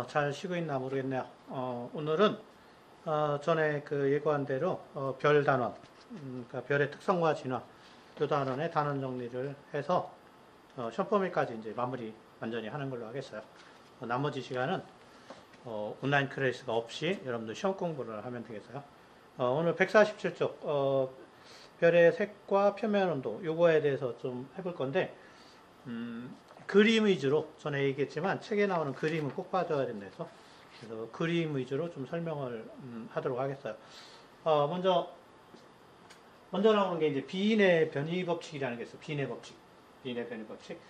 잘 쉬고 있나 모르겠네요. 오늘은 전에 그 예고한 대로 별 단원, 그러니까 별의 특성과 진화, 두 단원의 단원 정리를 해서 시험 범위까지 이제 마무리 완전히 하는 걸로 하겠어요. 나머지 시간은 온라인 클래스가 없이 여러분들 시험 공부를 하면 되겠어요. 오늘 147쪽 별의 색과 표면 온도 요거에 대해서 좀 해볼 건데 그림 위주로 전에 얘기했지만 책에 나오는 그림은 꼭 봐줘야 된다 해서 그래서 그림 위주로 좀 설명을 하도록 하겠어요. 먼저 나오는 게 이제 비인의 변이 법칙이라는 게 있어요. 비인의 법칙. 비인의 변이 법칙.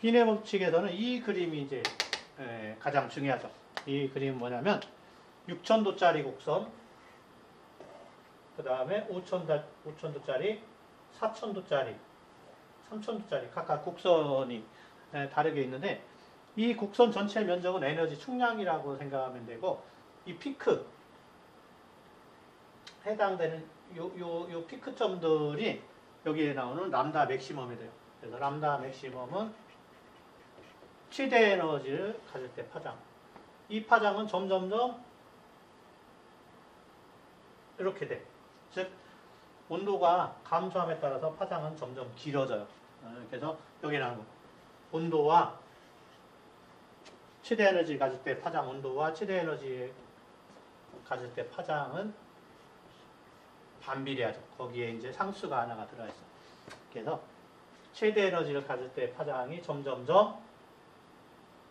비인의 법칙에서는 이 그림이 이제 가장 중요하죠. 이 그림은 뭐냐면 6,000도짜리 곡선, 그 다음에 5,000도짜리, 4,000도짜리, 3,000도짜리 각각 곡선이 다르게 있는데 이 곡선 전체 면적은 에너지 충량이라고 생각하면 되고 이 피크 해당되는 요 피크점들이 여기에 나오는 람다 맥시멈이 돼요. 그래서 람다 맥시멈은 최대 에너지를 가질 때 파장. 이 파장은 점점점 이렇게 돼. 즉 온도가 감소함에 따라서 파장은 점점 길어져요. 그래서 여기 나오는 거. 온도와 최대 에너지 가질 때 파장 온도와 최대 에너지 가질 때 파장은 반비례하죠. 거기에 이제 상수가 하나가 들어있어. 그래서 최대 에너지를 가질 때 파장이 점점점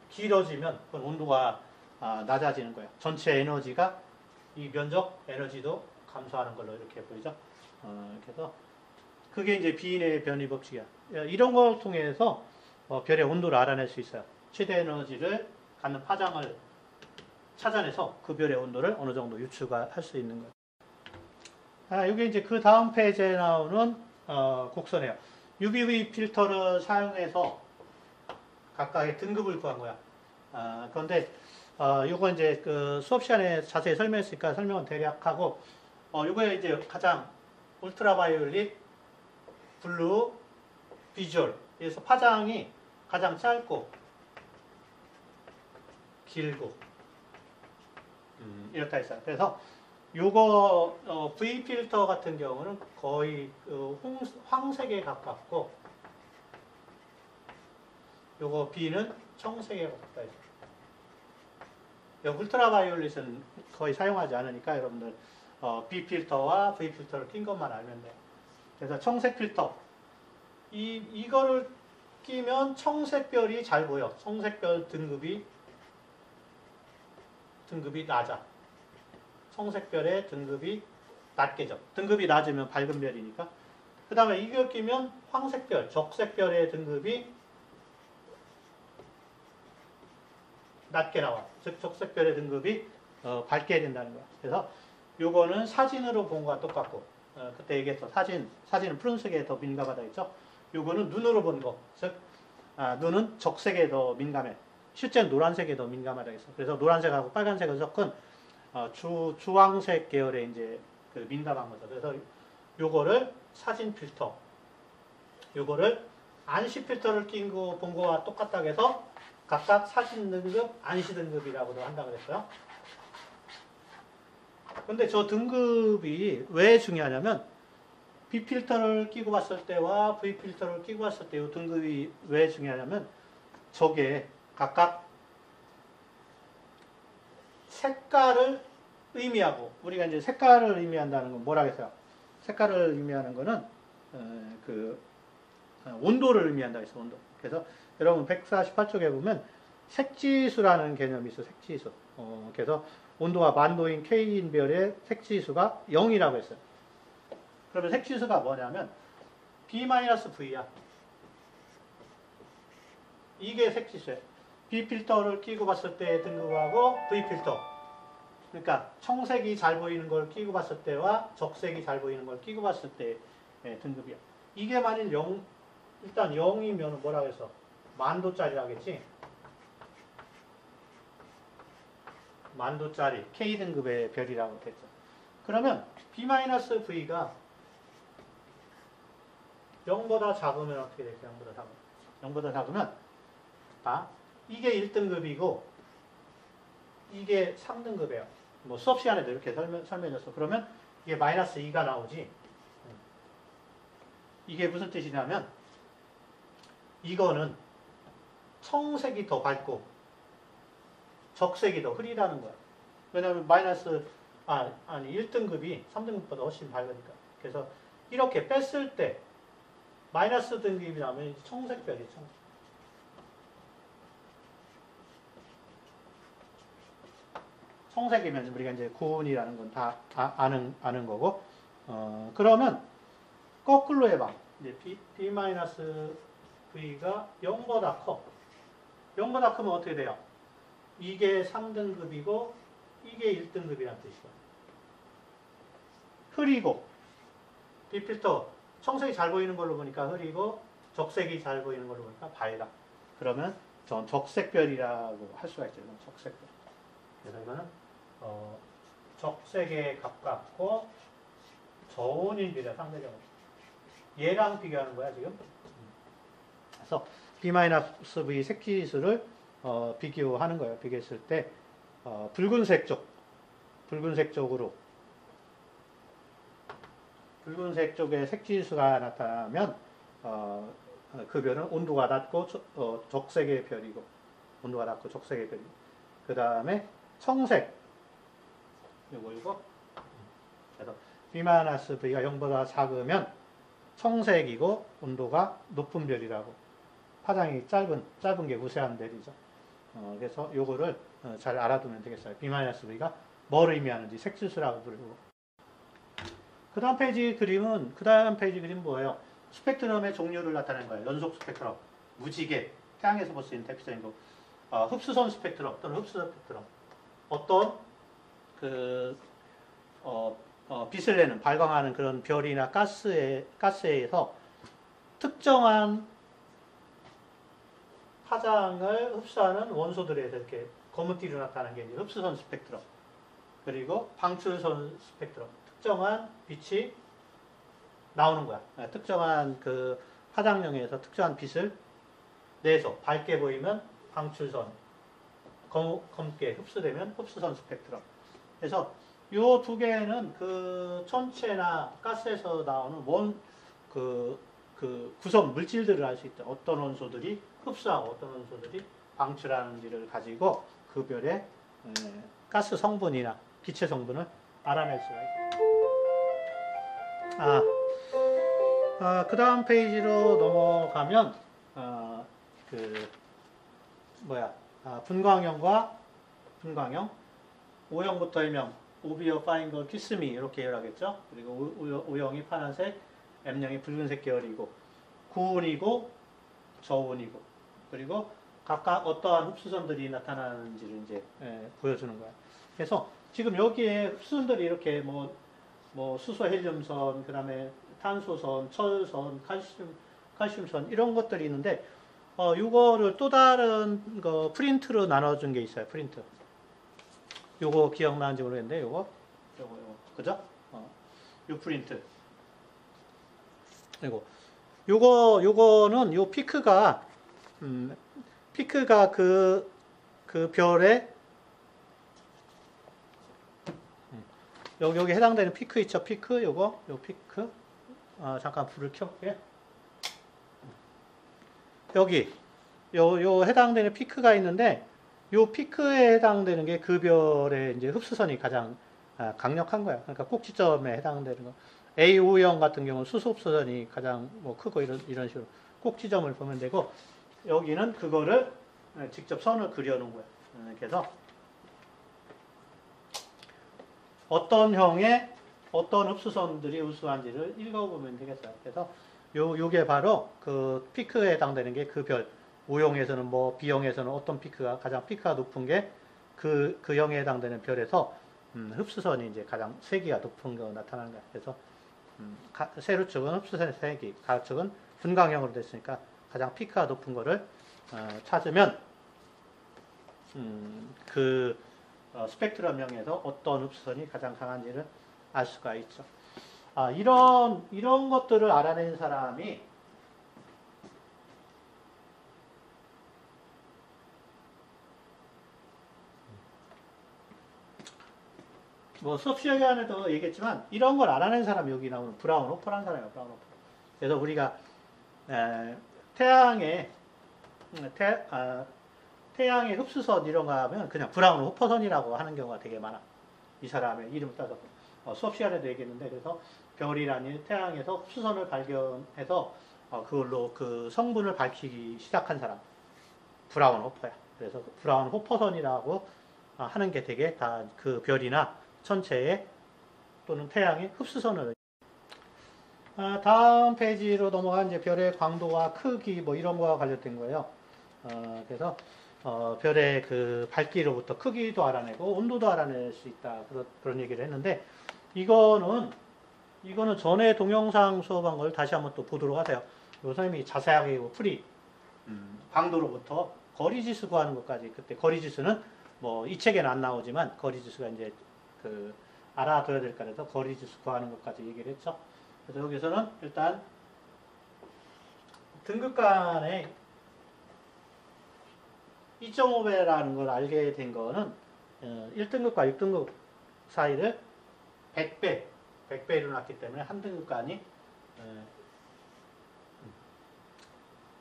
길어지면 그건 온도가 낮아지는 거예요. 전체 에너지가 이 면적 에너지도 감소하는 걸로 이렇게 보이죠. 그래서 그게 이제 비인의 변이 법칙이야. 이런 걸 통해서 별의 온도를 알아낼 수 있어요. 최대 에너지를 갖는 파장을 찾아내서 그 별의 온도를 어느 정도 유추할 수 있는 거예요. 이게 이제 그 다음 페이지에 나오는 곡선이에요. UVV 필터를 사용해서 각각의 등급을 구한 거야. 그런데 요거 이제 그 수업 시간에 자세히 설명했으니까 설명은 대략 하고 요거에 이제 가장 울트라바이올릿, 블루, 비주얼 그래서 파장이 가장 짧고 길고 이렇다 있어요. 그래서 요거 V 필터 같은 경우는 거의 황색에 가깝고 요거 B는 청색에 가깝다 있어요. 요 울트라바이올릿은 거의 사용하지 않으니까 여러분들 B 필터와 V 필터를 낀 것만 알면 돼요. 그래서 청색 필터 이거를 끼면 청색별이 잘 보여. 청색별 등급이 낮아. 청색별의 등급이 낮게죠. 등급이 낮으면 밝은 별이니까. 그 다음에 이걸 끼면 황색별, 적색별의 등급이 낮게 나와. 즉 적색별의 등급이 밝게 된다는 거야. 그래서 요거는 사진으로 본 거와 똑같고 그때 얘기했어. 사진은 푸른색에 더 민감하다 했죠. 요거는 눈으로 본 거. 즉 눈은 적색에 더 민감해. 실제는 노란색에 더 민감하다 했어. 그래서 노란색하고 빨간색을 섞은 주황색 계열의 이제 그 민감한 거죠. 그래서 요거를 사진 필터, 요거를 안시 필터를 낀 거 본 거와 똑같다고 해서 각각 사진 등급, 안시 등급이라고도 한다고 그랬어요. 근데 저 등급이 왜 중요하냐면 B 필터를 끼고 봤을 때와 V 필터를 끼고 봤을 때 이 등급이 왜 중요하냐면 저게 각각 색깔을 의미하고 우리가 이제 색깔을 의미한다는 건 뭐라 했어요? 색깔을 의미하는 거는 온도를 의미한다 해서 온도. 그래서 여러분 148쪽에 보면 색지수라는 개념이 있어. 색지수. 그래서 온도가 만도인 K인별의 색지수가 0이라고 했어요. 그러면 색지수가 뭐냐면 B-V야. 이게 색지수예요. B 필터를 끼고 봤을 때의 등급하고 V 필터. 그러니까 청색이 잘 보이는 걸 끼고 봤을 때와 적색이 잘 보이는 걸 끼고 봤을 때의 등급이야. 이게 만일 일단 0이면 뭐라고 해서 만도짜리라겠지. 만도짜리 K등급의 별이라고 했죠. 그러면 B-V가 0보다 작으면 어떻게 될까요? 0보다 작으면. 0보다 작으면 이게 1등급이고 이게 3등급이에요. 뭐 수업 시간에도 이렇게 설명해줬어. 그러면 이게 마이너스 2가 나오지. 이게 무슨 뜻이냐면 이거는 청색이 더 밝고 적색이 더 흐리다는 거야. 왜냐하면 아니 1등급이 3등급보다 훨씬 밝으니까. 그래서 이렇게 뺐을 때 마이너스 등급이 나면 청색별이에요. 청색이면 우리가 이제 구운이라는 건 다 아는 거고. 그러면 거꾸로 해봐. 이제 B-V가 0보다 커. 0보다 크면 어떻게 돼요? 이게 3등급이고 이게 1등급이라는 뜻이야. 흐리고 B필터 청색이 잘 보이는 걸로 보니까 흐리고 적색이 잘 보이는 걸로 보니까 밝아. 그러면 전 적색별이라고 할 수가 있죠. 적색별. 그래서 이거는 적색에 가깝고 저온인 비례 상대적으로. 얘랑 비교하는 거야 지금. 그래서 B-V 색지수를 비교하는 거예요. 비교했을 때 붉은색 쪽으로 붉은색 쪽에 색지수가 나타나면 그 별은 온도가 낮고 적색의 별이고 온도가 낮고 적색의 별이고 그 다음에 청색 이거 그래서 B-V가 0보다 작으면 청색이고 온도가 높은 별이라고 파장이 짧은 게 우세한 별이죠. 그래서 요거를 잘 알아두면 되겠어요. B-V가 뭘 의미하는지 색지수라고 부르고. 그 다음 페이지 그림은 뭐예요? 스펙트럼의 종류를 나타내는 거예요. 연속 스펙트럼, 무지개, 태양에서 볼 수 있는 대표적인 거, 흡수선 스펙트럼 또는 흡수선 스펙트럼. 어떤 빛을 내는 발광하는 그런 별이나 가스에서 특정한 파장을 흡수하는 원소들에서 이렇게 검은띠로 나타나는 게 이제 흡수선 스펙트럼. 그리고 방출선 스펙트럼. 특정한 빛이 나오는 거야. 특정한 그 파장령에서 특정한 빛을 내서 밝게 보이면 방출선, 검게 흡수되면 흡수선 스펙트럼. 그래서 이 두 개는 그 천체나 가스에서 나오는 그 구성 물질들을 알 수 있다. 어떤 원소들이 흡수하고 어떤 원소들이 방출하는지를 가지고 그 별의 가스 성분이나 기체 성분을 알아낼 수가 있다. 그 다음 페이지로 넘어가면 분광형과 분광형, O형부터 M형, 오비어 파인걸 키스미 이렇게 계열하겠죠. 그리고 O형이 파란색, M형이 붉은색 계열이고 구운이고 저온이고 그리고 각각 어떠한 흡수선들이 나타나는지를 이제 보여주는 거야. 그래서 지금 여기에 흡수선들이 이렇게 뭐 수소 헬륨선, 그 다음에 탄소선, 철선, 칼슘선 이런 것들이 있는데 이거를 또 다른 거 프린트로 나눠준 게 있어요. 프린트. 요거 기억나는지 모르겠는데 요거 그죠? 요 프린트. 그리고 요거는 요 피크가 그 별에 여기 해당되는 피크 있죠? 피크 요 피크. 잠깐 불을 켤게. 여기 요 해당되는 피크가 있는데 요 피크에 해당되는 게 그 별의 이제 흡수선이 가장 강력한 거야. 그러니까 꼭지점에 해당되는 거. A5형 같은 경우는 수소 흡수선이 가장 크고 이런 식으로 꼭지점을 보면 되고 여기는 그거를 직접 선을 그려놓은 거야. 그래서 어떤 형의 어떤 흡수선들이 흡수한지를 읽어보면 되겠어요. 그래서 요게 바로 그 피크에 해당되는 게 그 별. O형에서는 B형에서는 어떤 가장 피크가 높은 게 그 형에 해당되는 별에서 흡수선이 이제 가장 세기가 높은 거 나타나는 거야. 그래서 세로 측은 흡수선의 세기, 가로 측은 분광형으로 됐으니까 가장 피크가 높은 거를 찾으면 스펙트럼형에서 어떤 흡수선이 가장 강한지를 알 수가 있죠. 이런 것들을 알아낸 사람이 뭐 수업 시간에도 얘기했지만 이런 걸 알아낸 사람이 여기 나오는 브라운호퍼라는 사람이에요. 브라운호퍼. 그래서 우리가 태양의 태양의 흡수선 이런 거 하면 그냥 브라운호퍼선이라고 하는 경우가 되게 많아. 이 사람의 이름을 따서 수업 시간에도 얘기했는데 그래서 별이라는 태양에서 흡수선을 발견해서 그걸로 그 성분을 밝히기 시작한 사람 브라운호퍼야. 그래서 브라운호퍼선이라고 하는 게 되게 다 그 별이나 천체의 또는 태양의 흡수선을 다음 페이지로 넘어가 이제 별의 광도와 크기 뭐 이런 거와 관련된 거예요. 그래서 별의 그 밝기로부터 크기도 알아내고 온도도 알아낼 수 있다 그런 얘기를 했는데 이거는 전에 동영상 수업한 걸 다시 한번 또 보도록 하세요. 요 선생님이 자세하게 풀이 광도로부터 거리지수 구하는 것까지 그때 거리지수는 뭐 이 책에는 안 나오지만 거리지수가 이제 그 알아둬야 될 거라서 거리지수 구하는 것까지 얘기를 했죠. 그래서 여기서는 일단 등급 간의 2.5배라는 걸 알게 된 거는 1등급과 6등급 사이를 100배로 놨기 때문에 한 등급 간이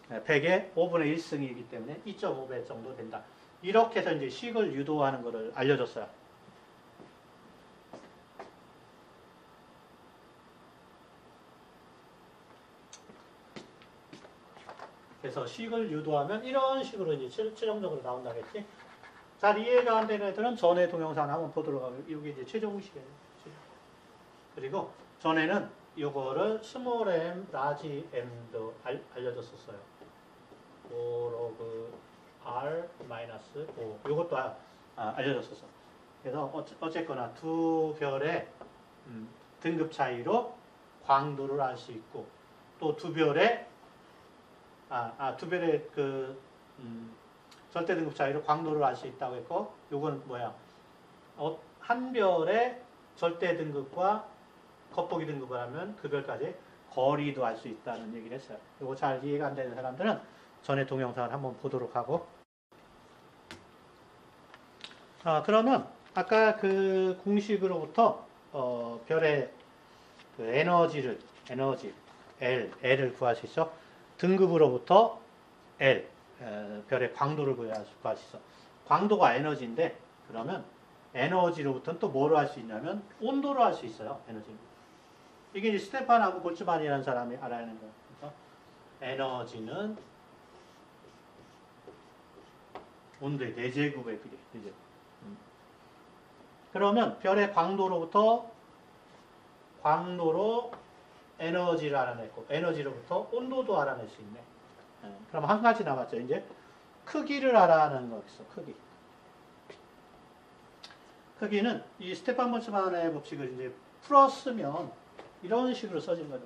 100의 5분의 1승이기 때문에 2.5배 정도 된다. 이렇게 해서 이제 식을 유도하는 것을 알려줬어요. 그래서 식을 유도하면 이런 식으로 이제 최종적으로 나온다겠지. 잘 이해가 안 되는 애들은 전에 동영상 한번 보도록 하고, 이게 이제 최종식이에요. 그리고 전에는 요거를 스몰 m, 라지 m도 알려줬었어요. 5 로그 r 마이너스 5. 요것도 알려줬었어. 그래서 어쨌거나 두 별의 등급 차이로 광도를 알 수 있고, 또 두 별의 두 별의 그 절대 등급 차이로 광도를 알 수 있다고 했고, 요건 뭐야? 한 별의 절대 등급과 겉보기 등급을 하면 그 별까지 거리도 알 수 있다는 얘기를 했어요. 요거 잘 이해가 안 되는 사람들은 전에 동영상을 한번 보도록 하고. 그러면 아까 그 공식으로부터 별의 그 에너지 L을 구할 수 있어. 등급으로부터 L, 별의 광도를 구할 수 있어. 광도가 에너지인데, 그러면 에너지로부터는 또 뭐로 할 수 있냐면 온도로 할 수 있어요. 에너지. 이게 이제 스테판하고 볼츠만이라는 사람이 알아내는 거예요. 그래서 에너지는 온도의 4제곱에 비례. 4제곱. 그러면 별의 광도로부터 광도로 에너지를 알아냈고, 에너지로부터 온도도 알아낼 수 있네. 그럼 한 가지 남았죠. 이제 크기를 알아내는 거 있어. 크기는 이 스테판 볼츠만의 법칙을 이제 풀었으면 이런 식으로 써진 거죠.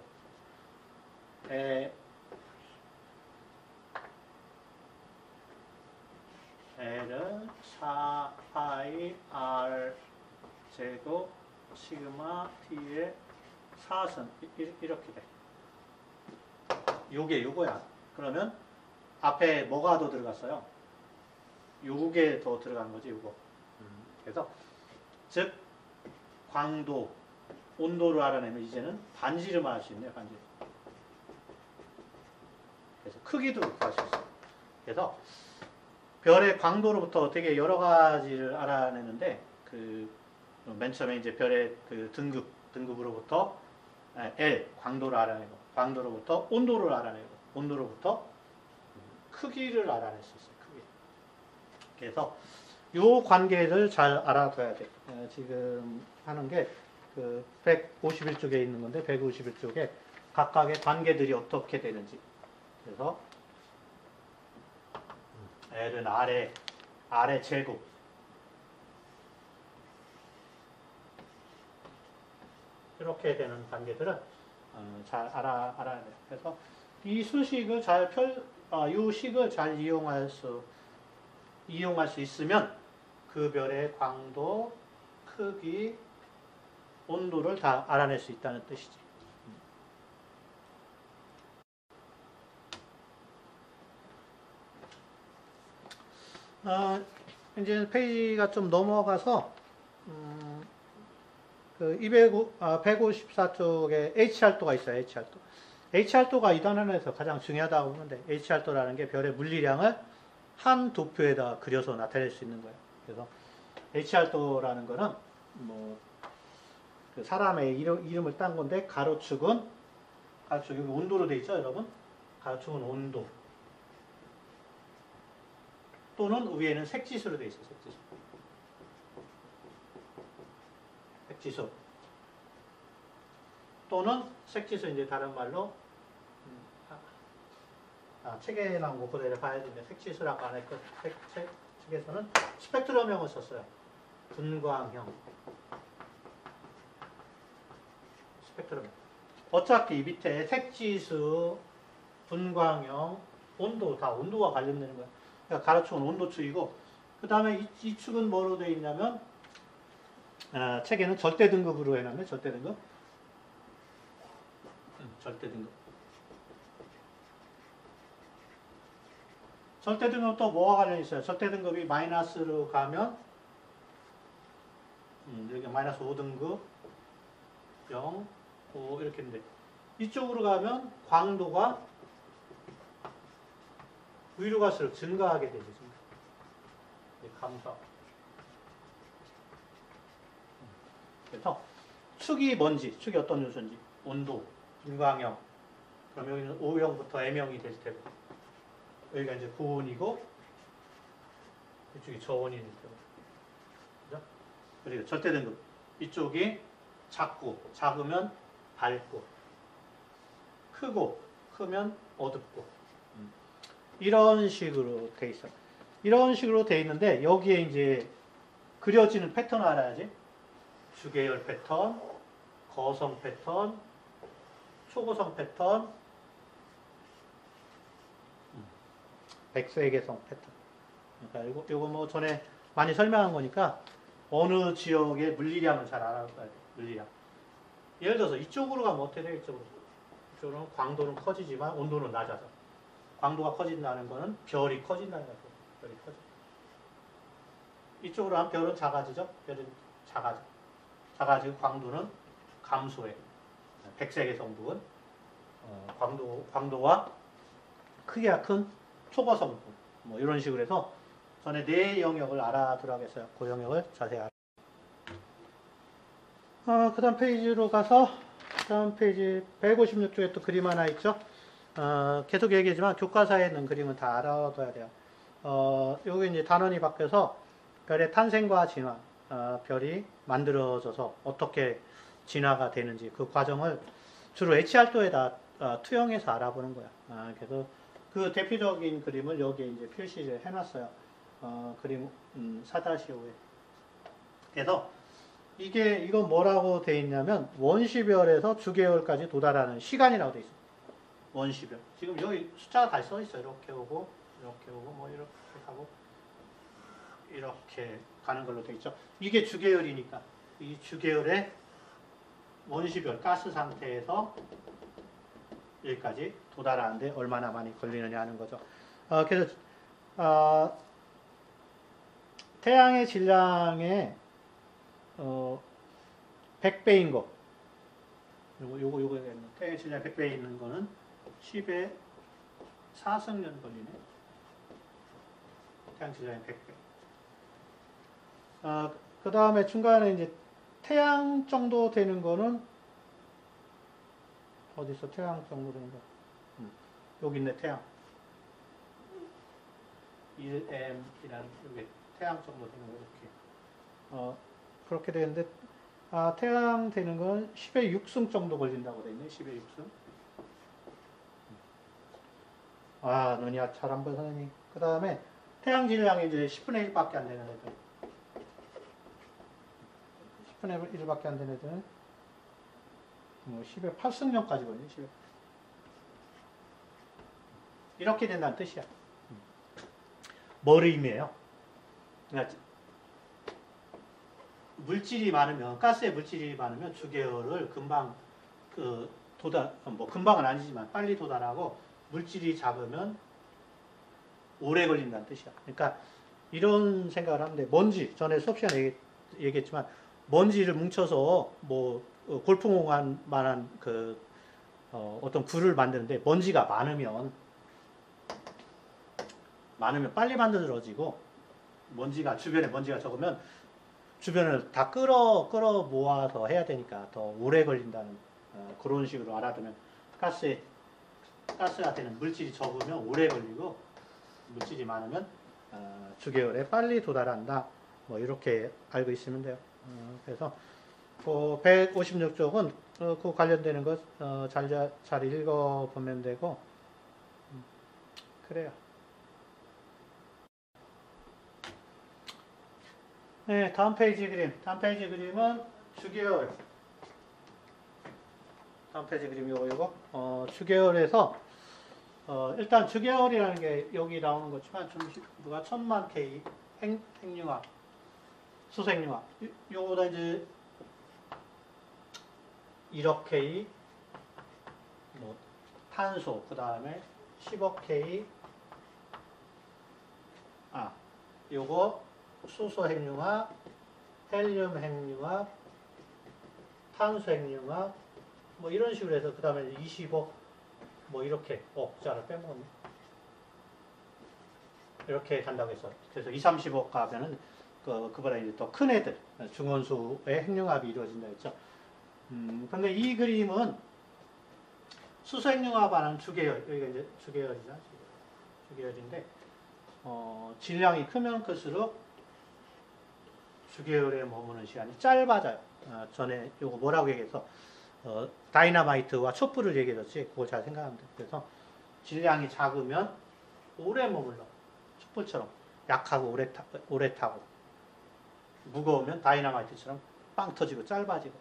L은 4파이 R 제곱 시그마 T의 4선 이렇게 돼. 요거야. 그러면 앞에 뭐가 더 들어갔어요? 요게 더 들어간 거지, 요거. 그래서 즉 광도, 온도를 알아내면 이제는 반지름을 알 수 있네요. 반지름. 그래서 크기도 구할 수 있어요. 그래서 별의 광도로부터 되게 여러 가지를 알아내는데, 맨 처음에 이제 별의 그 등급으로부터 L, 광도를 알아내고, 광도로부터 온도를 알아내고, 온도로부터 크기를 알아낼 수 있어요. 크기. 그래서 요 관계를 잘 알아둬야 돼. 지금 하는 게 그 151쪽에 있는 건데, 151쪽에 각각의 관계들이 어떻게 되는지. 그래서 L은 아래 제곱. 이렇게 되는 관계들은 잘 알아야 돼요. 그래서 이 수식을 이 식을 잘 이용할 수 있으면 그 별의 광도, 크기, 온도를 다 알아낼 수 있다는 뜻이지. 이제 페이지가 좀 넘어가서 그 154쪽에 H활도가 있어요. H활도. H활도가 이단원에서 가장 중요하다고 보는데 H활도라는 게 별의 물리량을 한 도표에다 그려서 나타낼 수 있는 거예요. 그래서 H활도라는 거는 그 사람의 이름을 딴 건데 가로축은 여기 온도로 돼 있죠, 여러분? 가로축은 온도. 또는 위에는 색지수로 돼 있어요, 색지수. 색지수. 또는 색지수 이제 다른 말로 책에 나온 거 그대로 봐야 되는데 색지수라고 안 했고 책에서는 스펙트럼형을 썼어요. 분광형. 스펙트럼. 어차피 밑에 색지수, 분광형, 온도 다 온도와 관련되는 거예요. 그러니까 가로축은 온도축이고 그 다음에 이 축은 뭐로 되어 있냐면 책에는 절대 등급으로 해놨네. 절대 등급. 절대 등급. 절대 등급 또 뭐와 관련이 있어요? 절대 등급이 마이너스로 가면 여기 마이너스 5등급 0, 5 이렇게 있는데 이쪽으로 가면 광도가 위로 갈수록 증가하게 되죠. 감소하고. 그래서 축이 뭔지, 축이 어떤 요소인지, 온도, 분광형, 그럼 여기는 O형부터 M형이 될 테고 여기가 이제 고온이고 이쪽이 저온이 될 테고 그죠? 그리고 절대 등급 이쪽이 작으면 밝고 크고 크면 어둡고 이런 식으로 돼 있어요. 이런 식으로 돼 있는데 여기에 이제 그려지는 패턴을 알아야지. 주계열 패턴, 거성 패턴, 초고성 패턴, 백색외계성 패턴. 그러니까 이거 뭐 전에 많이 설명한 거니까 어느 지역의 물리량을 잘 알아봐야 돼. 물리량. 예를 들어서 이쪽으로 가면 어떻게 돼? 이쪽으로는 광도는 커지지만 온도는 낮아져. 광도가 커진다는 거는 별이 커진다는 거죠. 별이 커져. 이쪽으로 하면 별은 작아지죠. 별은 작아져. 작아지고 광도는 감소해. 백색외계성 부분 광도와 크기가 큰 초고성 부분 뭐 이런 식으로 해서 전에 네 영역을 알아두라겠어요. 그 영역을 자세히 알아. 그 다음 페이지로 가서 다음 페이지 156쪽에 또 그림 하나 있죠. 계속 얘기하지만 교과서에 있는 그림은 다 알아둬야 돼요. 여기 이제 단원이 바뀌어서 별의 탄생과 진화, 별이 만들어져서 어떻게 진화가 되는지 그 과정을 주로 H활도에다 투영해서 알아보는 거야. 그래서 그 대표적인 그림을 여기에 이제 표시를 해놨어요. 그림 4-5에. 그래서 이건 뭐라고 돼 있냐면 원시별에서 주계열까지 도달하는 시간이라고 돼 있어요. 원시별. 지금 여기 숫자가 다 써 있어요. 이렇게 오고 뭐 이렇게 하고 이렇게 가는 걸로 돼 있죠. 이게 주계열이니까 이 주계열의 원시별 가스 상태에서 여기까지 도달하는데 얼마나 많이 걸리느냐 하는 거죠. 그래서 태양의 질량의 100배인 거. 요거 태양의 질량 100배 있는 거는 10의 4승년 걸리네. 태양 질량의 100배. 그 다음에 중간에 이제 태양 정도 되는 거는 어디서 태양 정도 되는 거? 여기 있네, 태양. 1m이라는 여기 태양 정도 되는 거 이렇게. 그렇게 되는데 태양 되는 건 10의 6승 정도 걸린다고 돼 있네. 10의 6승. 눈이 잘 안 보여, 선생님. 그 다음에 태양 질량이 이제 10분의 1밖에 안 되는 애들. 10분의 1밖에 안 되는 애들은 10의 8승년까지 걸리네. 10의. 이렇게 된다는 뜻이야. 뭘 의미해요? 그러니까 물질이 많으면, 가스에 물질이 많으면 주계열을 금방 금방은 아니지만 빨리 도달하고 물질이 작으면 오래 걸린다는 뜻이야. 그러니까 이런 생각을 하는데 먼지, 전에 수업 시간에 얘기했지만 먼지를 뭉쳐서 뭐 골프공원만한 그 어떤 굴을 만드는데 먼지가 많으면 빨리 만들어지고 먼지가 주변에 먼지가 적으면 주변을 다 끌어 모아서 해야 되니까 더 오래 걸린다는 그런 식으로 알아두면 가스가 되는 물질이 적으면 오래 걸리고 물질이 많으면 주계열에 빨리 도달한다. 뭐 이렇게 알고 있으면 돼요. 그래서 그 156쪽은 그 관련되는 것 잘 읽어보면 되고 그래요. 네, 다음 페이지 그림. 다음 페이지 그림은 주계열. 다음 페이지 그림 요거. 주계열에서 일단 주계열이라는 게 여기 나오는 거지만 누가 1000만 K 핵융합, 수소핵융합. 요거보다 이제 1억 K 뭐 탄소, 그 다음에 10억 K 요거 수소 핵융합, 헬륨 핵융합, 탄소 핵융합, 뭐 이런 식으로 해서 그 다음에 20억, 뭐 이렇게, 부자를 빼먹었네. 이렇게 간다고 해서. 그래서 2, 30억 가면은 그보다 이제 더 큰 애들, 중원소의 핵융합이 이루어진다 했죠. 근데 이 그림은 수소 핵융합 하는 주계열, 여기가 이제 주계열이죠. 주계열인데, 질량이 크면 클수록 주계열에 머무는 시간이 짧아져요. 전에 요거 뭐라고 얘기해서 다이나마이트와 촛불을 얘기했었지. 그걸 잘 생각하면 돼요. 그래서 질량이 작으면 오래 머물러. 촛불처럼 약하고 오래 타고 무거우면 다이나마이트처럼 빵 터지고 짧아지고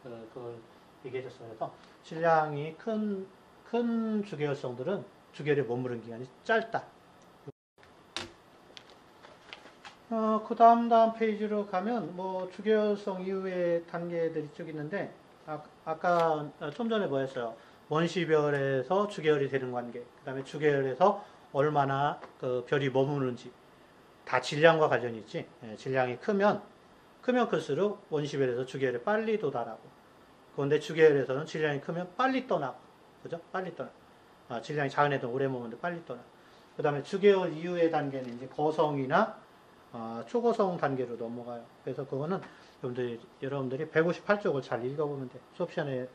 그걸 얘기해줬어요. 그래서 질량이 큰 주계열성들은 주계열에 머무는 기간이 짧다. 그 다음 페이지로 가면 뭐 주계열성 이후의 단계들이 쭉 있는데 아까 좀 전에 뭐 했어요? 원시별에서 주계열이 되는 관계, 그 다음에 주계열에서 얼마나 그 별이 머무는지 다 질량과 관련이 있지. 질량이 크면 클수록 원시별에서 주계열에 빨리 도달하고, 그런데 주계열에서는 질량이 크면 빨리 떠나고, 그죠? 빨리 떠나. 질량이 작은 애들은 오래 머무는데 빨리 떠나. 그 다음에 주계열 이후의 단계는 이제 거성이나 초고성 단계로 넘어가요. 그래서 그거는 여러분들이 158쪽을 잘 읽어보면 돼. 수업 시간에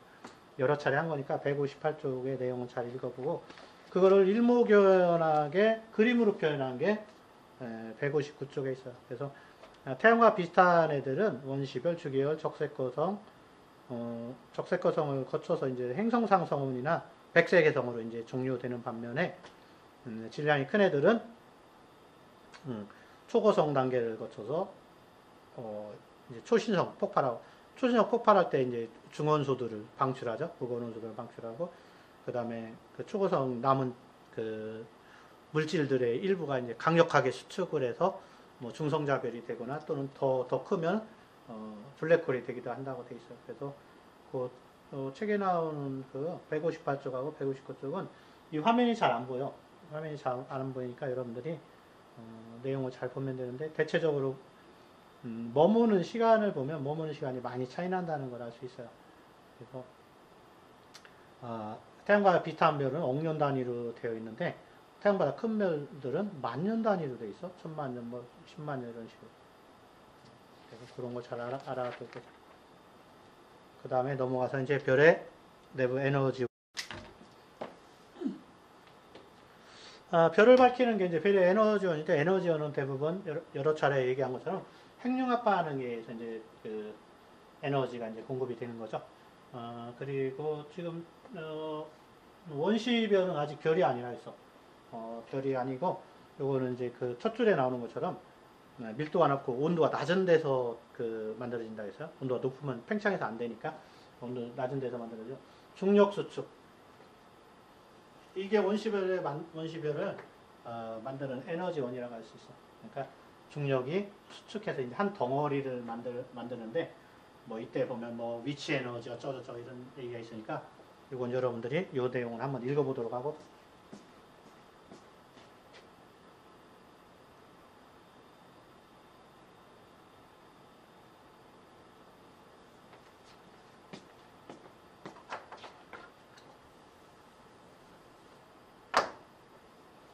여러 차례 한 거니까 158쪽의 내용을 잘 읽어보고, 그거를 일목요연하게 그림으로 표현한 게 159쪽에 있어요. 그래서 태양과 비슷한 애들은 원시별, 주계열, 적색거성, 적색거성을 거쳐서 이제 행성상성운이나 백색해성으로 이제 종료되는 반면에 질량이 큰 애들은 초고성 단계를 거쳐서 이제 초신성 폭발할 때 이제 중원소들을 방출하죠. 무거운원소들을 방출하고, 그 다음에 그 초고성 남은 그 물질들의 일부가 이제 강력하게 수축을 해서 뭐 중성자별이 되거나 또는 더 크면 블랙홀이 되기도 한다고 돼 있어요. 그래서 그 책에 나오는 그 158쪽하고 159쪽은 이 화면이 잘 안 보여. 화면이 잘 안 보이니까 여러분들이 내용을 잘 보면 되는데, 대체적으로 머무는 시간을 보면 머무는 시간이 많이 차이 난다는 걸 알 수 있어요. 그래서 태양과 비슷한 별은 억년 단위로 되어 있는데 태양보다 큰 별들은 만년 단위로 되어 있어. 1000만 년, 뭐 10만 년 이런 식으로. 그래서 그런 걸 잘 알아두고, 그 다음에 넘어가서 이제 별의 내부 에너지. 별을 밝히는 게 이제 별의 에너지원인데, 에너지원은 대부분 여러 차례 얘기한 것처럼 핵융합 반응에 의해서 이제 그 에너지가 이제 공급이 되는 거죠. 그리고 지금 원시별은 아직 별이 아니라 했어. 별이 아니고, 요거는 이제 그 첫 줄에 나오는 것처럼 밀도가 높고 온도가 낮은 데서 그 만들어진다 해서요. 온도가 높으면 팽창해서 안 되니까 온도 낮은 데서 만들어져. 중력 수축. 이게 원시별을 만드는 에너지원이라고 할 수 있어. 그러니까 중력이 수축해서 이제 한 덩어리를 만드는데, 뭐 이때 보면 뭐 위치 에너지 어쩌고저쩌고 이런 얘기가 있으니까 이건 여러분들이 이 내용을 한번 읽어보도록 하고,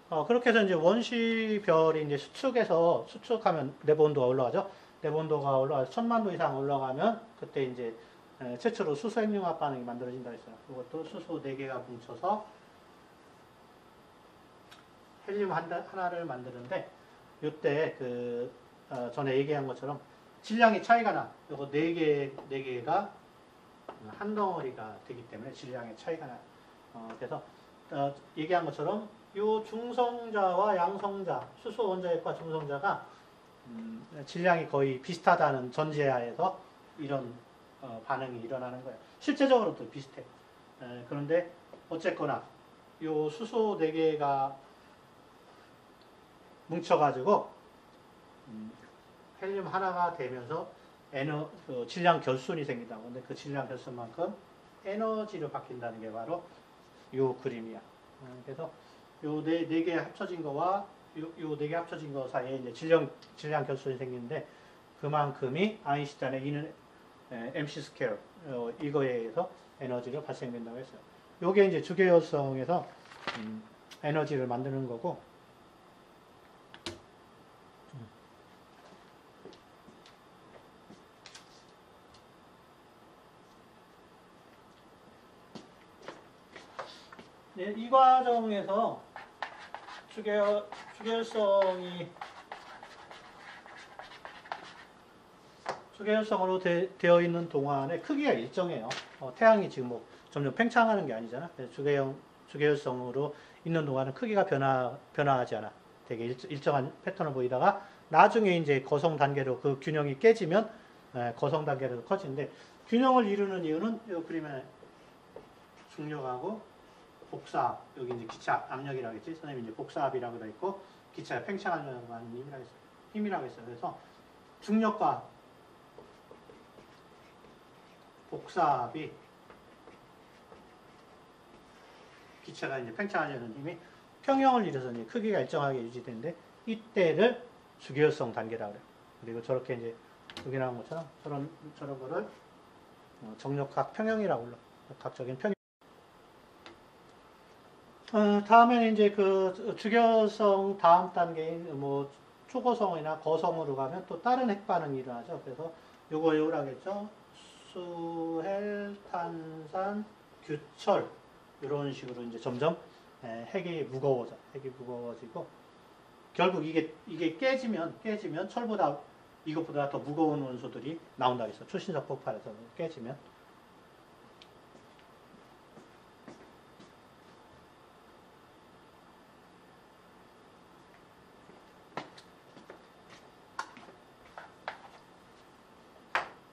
그렇게 해서 이제 원시별이 이제 수축하면 내부 온도가 올라가죠. 내부 온도가 올라가서 1000만 도 이상 올라가면 그때 이제 최초로 수소 핵융합 반응이 만들어진다고 했어요. 이것도 수소 4개가 뭉쳐서 헬륨 하나를 만드는데 이때 전에 얘기한 것처럼 질량이 차이가 나. 이거 4개가 한 덩어리가 되기 때문에 질량의 차이가 나요. 그래서 얘기한 것처럼 이 중성자와 양성자, 수소 원자핵과 중성자가 질량이 거의 비슷하다는 전제하에서 이런 반응이 일어나는 거예요. 실제적으로도 비슷해요. 그런데 어쨌거나 이 수소 4개가 뭉쳐가지고 헬륨 하나가 되면서 질량 결손이 생긴다고. 근데 그 질량 결손만큼 에너지로 바뀐다는 게 바로 이 그림이야. 그래서 요 네 개 합쳐진 거와 요 4개 합쳐진 거 사이에 이제 질량 결손이 생기는데 그만큼이 아인슈타인의 E는 MC 스퀘어 이거에 의해서 에너지가 발생된다고 했어요. 요게 이제 주계열성에서 에너지를 만드는 거고 이 과정에서 주계열성으로 되어 있는 동안의 크기가 일정해요. 태양이 지금 뭐 점점 팽창하는 게 아니잖아. 그래서 주계열성으로 있는 동안은 크기가 변화하지 않아. 되게 일정한 패턴을 보이다가 나중에 이제 거성 단계로 그 균형이 깨지면 거성 단계로 커지는데 균형을 이루는 이유는 이 그림에 중력하고 복사압, 여기 이제 기차 압력이라고 했지. 선생님이 이제 복사압이라고 되어 있고 기차에 팽창하려고 하는 힘이라고 했어요. 그래서 중력과 복사압이 기체가 이제 팽창하려는 힘이 평형을 이뤄서 이제 크기가 일정하게 유지되는데 이때를 주계열성 단계라고 그래요. 그리고 저렇게 이제 여기 나온 것처럼 저런 거를 정력학 평형이라고 불러. 각적인 평형. 다음에는 이제 그 주계열성 다음 단계인 뭐 초고성이나 거성으로 가면 또 다른 핵 반응이 일어나죠. 그래서 요걸 하겠죠. 수헬, 탄산, 규철 이런 식으로 이제 점점 핵이 무거워지고 결국 이게 깨지면 철보다 이것보다 더 무거운 원소들이 나온다 그랬어. 초신적 폭발에서 깨지면.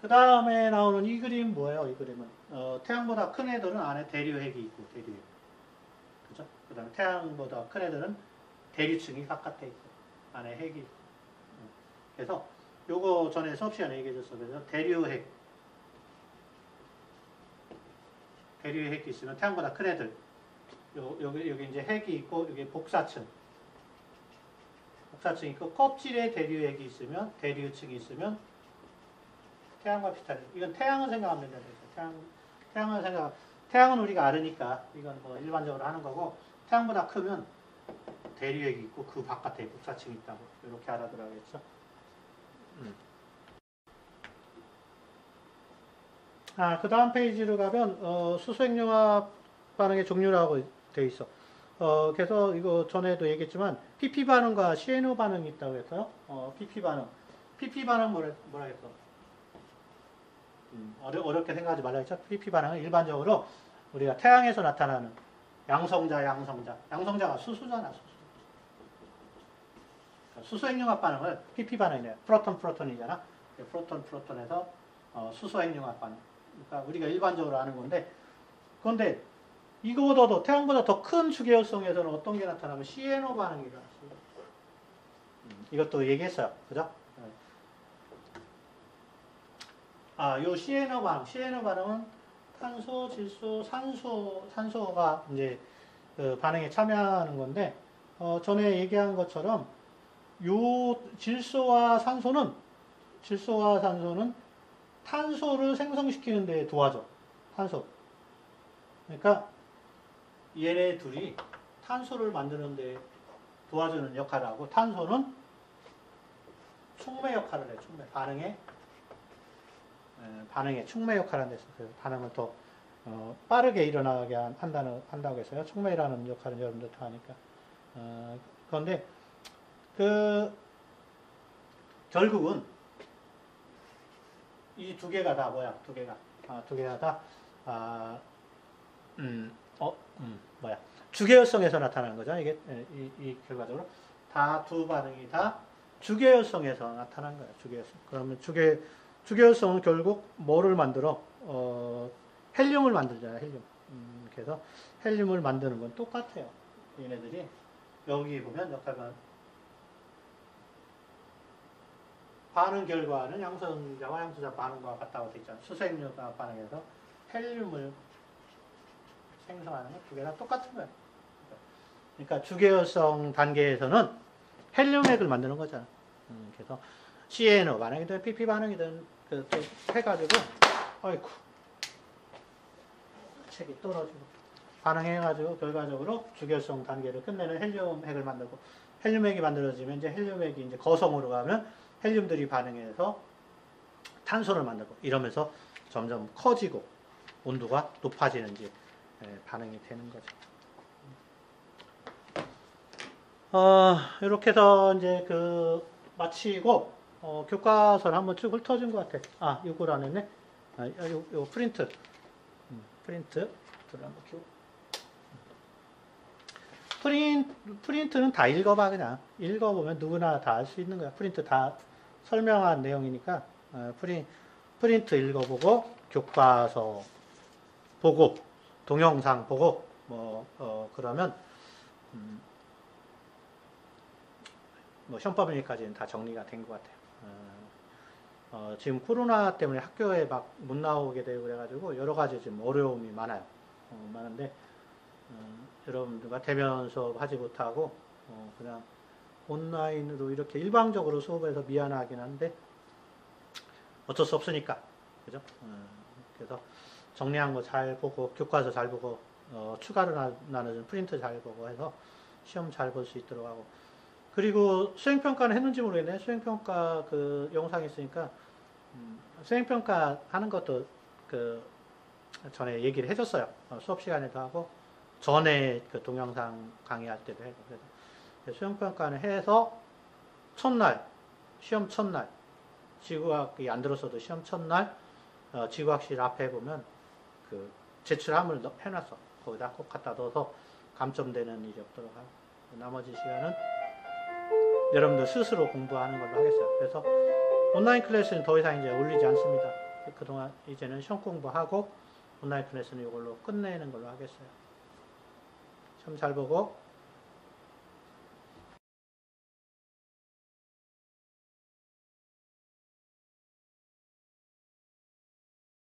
그 다음에 나오는 이 그림 뭐예요? 이 그림은 태양보다 큰 애들은 안에 대류핵이 있고 대류핵, 그죠? 그 다음에 태양보다 큰 애들은 대류층이 바깥에 있고 안에 핵이 있고. 그래서 요거 전에 수업 시간에 얘기해줬어. 그래서 대류핵이 있으면 태양보다 큰 애들 여기 이제 핵이 있고 여기 복사층이 있고 껍질에 대류핵이 있으면 대류층이 있으면 태양과 비슷하죠. 이건 태양을 생각하면 된다. 태양은 우리가 알으니까 이건 뭐 일반적으로 하는 거고 태양보다 크면 대류핵이 있고 그 바깥에 복사층이 있다고 이렇게 알아들어야겠죠. 그 다음 페이지로 가면 수소핵융합 반응의 종류라고 되어 있어. 그래서 이거 전에도 얘기했지만 PP 반응과 CNO 반응이 있다고 했어요. PP 반응 뭐라 했어? 어렵게 생각하지 말라 했죠. PP 반응은 일반적으로 우리가 태양에서 나타나는 양성자가 수소잖아. 수소핵융합 반응을 PP 반응이래요. 프로톤이잖아. 프로톤에서 수소핵융합 반응. 그러니까 우리가 일반적으로 아는 건데, 그런데 이거보다도 태양보다 더 큰 주계열성에서는 어떤 게 나타나면 CNO 반응이 일어났습니다. 이것도 얘기했어요. 그죠? 요 CNO 반응은 탄소, 질소, 산소가 이제 반응에 참여하는 건데, 전에 얘기한 것처럼 요 질소와 산소는 탄소를 생성시키는 데 도와줘. 탄소. 그러니까 얘네 둘이 탄소를 만드는 데 도와주는 역할을 하고 탄소는 촉매 역할을 해요. 촉매. 반응의 촉매 역할을 한다 해서 그 반응을 더 빠르게 일어나게 한다고 해서요. 촉매라는 역할은 여러분들 다 하니까. 그런데 결국은 이 두 개가 다 뭐야? 두 개가 다 주계열성에서 나타나는 거죠. 이게 이 결과적으로 다 두 반응이 다 주계열성에서 나타난 거예요. 주계열성. 그러면 주계열성은 결국 뭐를 만들어? 헬륨을 만들잖아요. 헬륨. 그래서 헬륨을 만드는 건 똑같아요. 얘네들이 여기 보면 역할만 반응 결과는 양성자와 양수자 반응과 같다고 되어 있잖아요. 수색류가 반응해서 헬륨을 생성하는 것 두 개 다 똑같은 거예요. 그러니까 주계열성 단계에서는 헬륨액을 만드는 거잖아. 그래서 CNO 반응이든 PP 반응이든 해가지고 아이고 책이 떨어지고 반응해가지고 결과적으로 주계열성 단계를 끝내는 헬륨액을 만들고 헬륨액이 만들어지면 이제 헬륨액이 이제 거성으로 가면 헬륨들이 반응해서 탄소를 만들고 이러면서 점점 커지고 온도가 높아지는 이제 반응이 되는 거죠. 이렇게 해서 이제 마치고 교과서를 한번 쭉 훑어준 것 같아. 이걸 안 했네. 요 프린트. 프린트를 한번 키워. 프린트는 다 읽어봐 그냥. 읽어보면 누구나 다 알 수 있는 거야. 프린트 다 설명한 내용이니까 프린트 읽어보고 교과서 보고 동영상 보고 그러면 시험법일까지는 다 정리가 된 것 같아요. 지금 코로나 때문에 학교에 막 못 나오게 되고 그래가지고 여러 가지 지금 어려움이 많아요. 많은데 여러분들과 대면 수업 하지 못하고 그냥 온라인으로 이렇게 일방적으로 수업해서 미안하긴 한데 어쩔 수 없으니까 그죠? 그래서 정리한 거 잘 보고 교과서 잘 보고 추가로 나눠준 프린트 잘 보고 해서 시험 잘 볼 수 있도록 하고 그리고 수행평가는 했는지 모르겠네. 수행평가 영상이 있으니까 수행평가 하는 것도 전에 얘기를 해줬어요. 수업 시간에도 하고 전에 동영상 강의할 때도 해고 그래서 수행평가는 해서 시험 첫날 지구학이 안 들었어도 시험 첫날 지구학실 앞에 보면 제출함을 해놨어. 거기다 꼭 갖다 넣어서 감점되는 일이 없도록 하고 나머지 시간은 여러분들 스스로 공부하는 걸로 하겠어요. 그래서 온라인 클래스는 더 이상 이제 올리지 않습니다. 그동안 이제는 시험 공부하고 온라인 클래스는 이걸로 끝내는 걸로 하겠어요. 시험 잘 보고